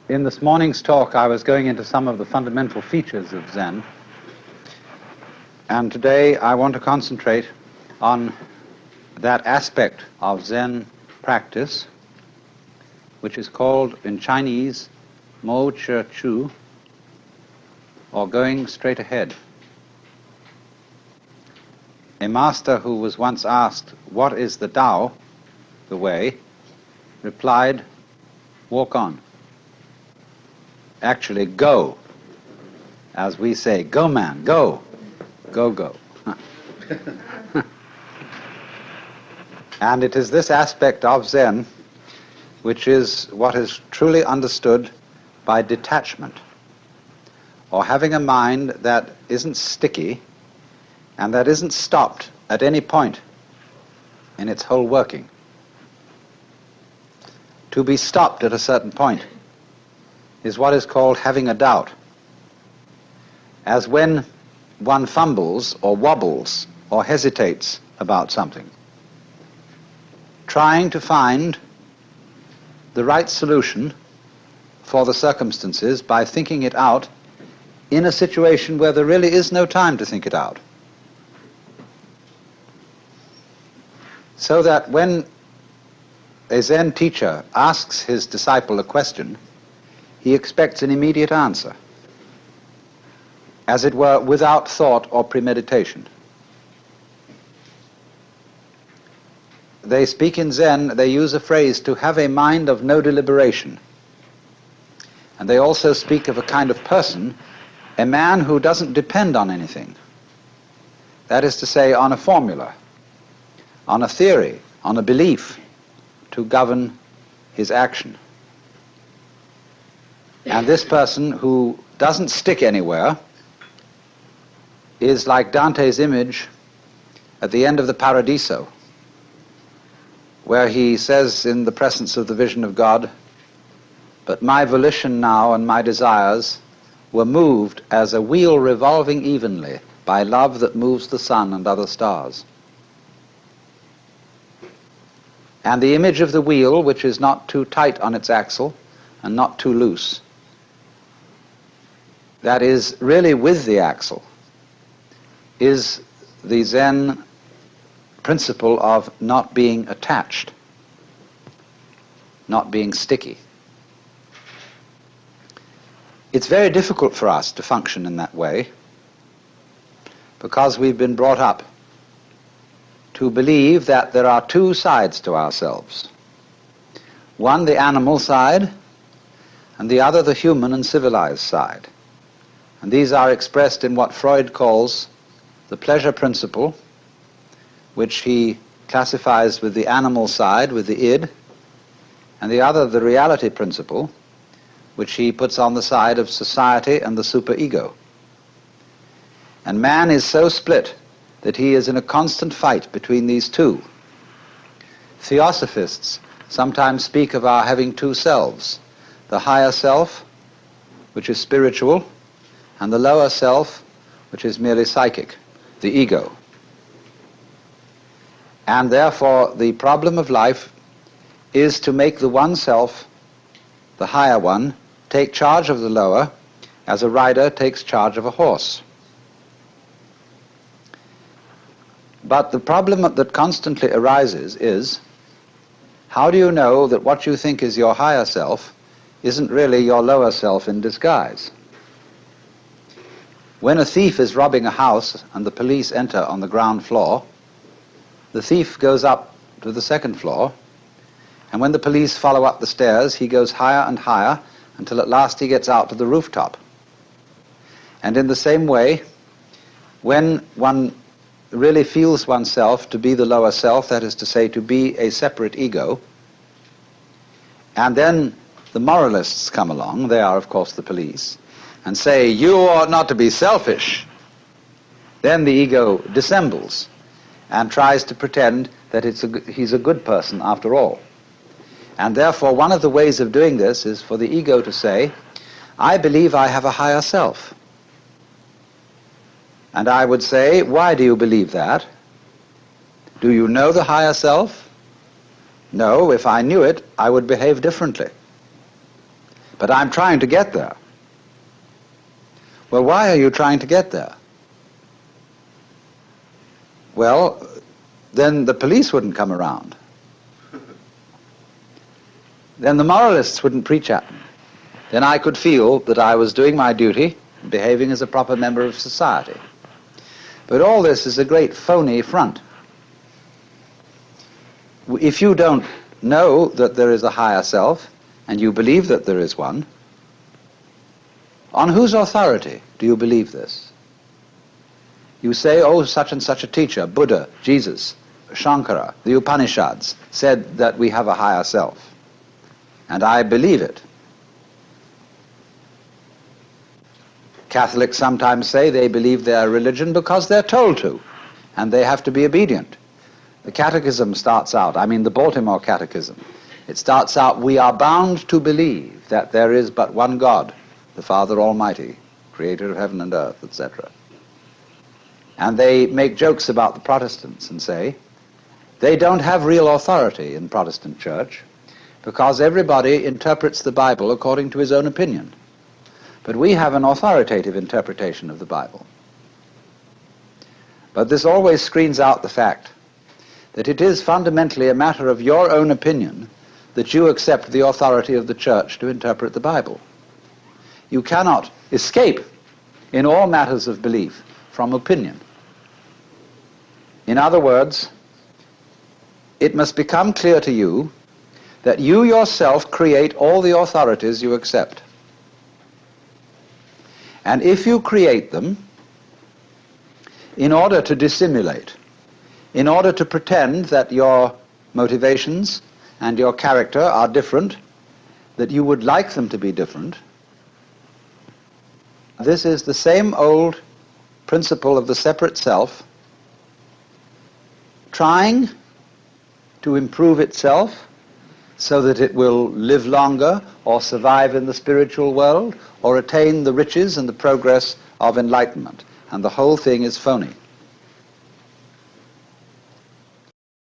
In this morning's talk, I was going into some of the fundamental features of Zen, and today I want to concentrate on that aspect of Zen practice which is called in Chinese Mo Che Chu, or going straight ahead. A master who was once asked, "What is the Tao, the way?" replied, "Walk on." Actually, go. As we say, go man, go. Go, go. And it is this aspect of Zen which is what is truly understood by detachment, or having a mind that isn't sticky and that isn't stopped at any point in its whole working. To be stopped at a certain point is what is called having a doubt, as when one fumbles or wobbles or hesitates about something, trying to find the right solution for the circumstances by thinking it out in a situation where there really is no time to think it out. So that when a Zen teacher asks his disciple a question, he expects an immediate answer, as it were without thought or premeditation. They speak in Zen, they use a phrase, to have a mind of no deliberation. And they also speak of a kind of person, a man who doesn't depend on anything. That is to say, on a formula, on a theory, on a belief to govern his action. And this person who doesn't stick anywhere is like Dante's image at the end of the Paradiso, where he says in the presence of the vision of God, "But my volition now and my desires were moved as a wheel revolving evenly by love that moves the sun and other stars." And the image of the wheel, which is not too tight on its axle and not too loose, that is really with the axle, is the Zen principle of not being attached, not being sticky. It's very difficult for us to function in that way because we've been brought up to believe that there are two sides to ourselves. One, the animal side, and the other, the human and civilized side. And these are expressed in what Freud calls the pleasure principle, which he classifies with the animal side, with the id, and the other, the reality principle, which he puts on the side of society and the superego. And man is so split that he is in a constant fight between these two. Theosophists sometimes speak of our having two selves, the higher self, which is spiritual, and the lower self, which is merely psychic, the ego. And therefore the problem of life is to make the one self, the higher one, take charge of the lower, as a rider takes charge of a horse. But the problem that constantly arises is, how do you know that what you think is your higher self isn't really your lower self in disguise? When a thief is robbing a house and the police enter on the ground floor, the thief goes up to the second floor, and when the police follow up the stairs, he goes higher and higher until at last he gets out to the rooftop. And in the same way, when one really feels oneself to be the lower self, that is to say, to be a separate ego, and then the moralists come along, they are of course the police, and say, "You ought not to be selfish," then the ego dissembles and tries to pretend that he's a good person after all. And therefore one of the ways of doing this is for the ego to say, "I believe I have a higher self." And I would say, "Why do you believe that? Do you know the higher self?" "No, if I knew it, I would behave differently." But I'm trying to get there. Well, why are you trying to get there? Well, then the police wouldn't come around. Then the moralists wouldn't preach at me. Then I could feel that I was doing my duty, behaving as a proper member of society. But all this is a great phony front. If you don't know that there is a higher self, and you believe that there is one, on whose authority do you believe this? You say, oh, such and such a teacher, Buddha, Jesus, Shankara, the Upanishads, said that we have a higher self. And I believe it. Catholics sometimes say they believe their religion because they're told to, and they have to be obedient. The Catechism starts out, I mean the Baltimore Catechism, it starts out, we are bound to believe that there is but one God, the Father Almighty, creator of heaven and earth, etc. And they make jokes about the Protestants and say, they don't have real authority in Protestant church because everybody interprets the Bible according to his own opinion. But we have an authoritative interpretation of the Bible. But this always screens out the fact that it is fundamentally a matter of your own opinion that you accept the authority of the church to interpret the Bible. You cannot escape in all matters of belief from opinion. In other words, it must become clear to you that you yourself create all the authorities you accept. And if you create them in order to dissimulate, in order to pretend that your motivations and your character are different, that you would like them to be different, this is the same old principle of the separate self trying to improve itself so that it will live longer or survive in the spiritual world or attain the riches and the progress of enlightenment. And the whole thing is phony.